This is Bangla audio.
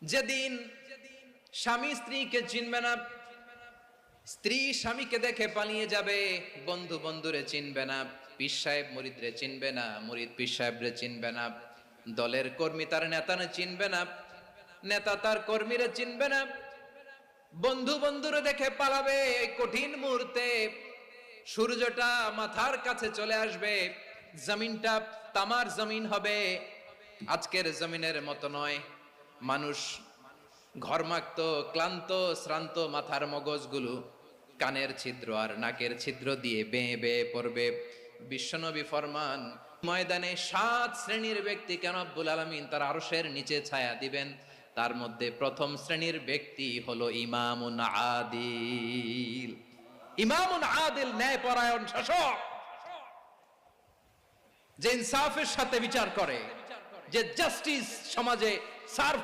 যেদিন স্বামী স্ত্রীকে চিনবে না, স্ত্রী স্বামীকে দেখে পালিয়ে যাবে, বন্ধু বন্ধুরে চিনবে না, পীর সাহেব মুরিদরে চিনবে না, মুরিদ পীর সাহেবরে চিনবে না, দলের কর্মী তার নেতারে চিনবে না, নেতা তার কর্মীরে চিনবে না, বন্ধু বন্ধুরে দেখে পালাবে। এই কঠিন মুহূর্তে সূর্যটা মাথার কাছে চলে আসবে, জমিনটা তামার জমিন হবে। আজকের জমিনের মতো নয়। মানুষ ঘর্মাক্ত, ক্লান্ত, শ্রান্ত মাথার মগজগুলো কানের ছিদ্র আর নাকের ছিদ্র দিয়ে বেয়ে বেয়ে পড়বে। বিশ্বনবী ফরমান, ময়দানে 7 শ্রেণীর ব্যক্তিকে রব্বুল আলামিন তার আরশের নিচে ছায়া দিবেন। তার মধ্যে প্রথম শ্রেণীর ব্যক্তি হলো ইমামুন আদিল। ইমামুন আদিল, ন্যায়পরায়ণ শাসক, যে ইনসাফের সাথে বিচার করে, যে জাস্টিস সমাজে সার্ভ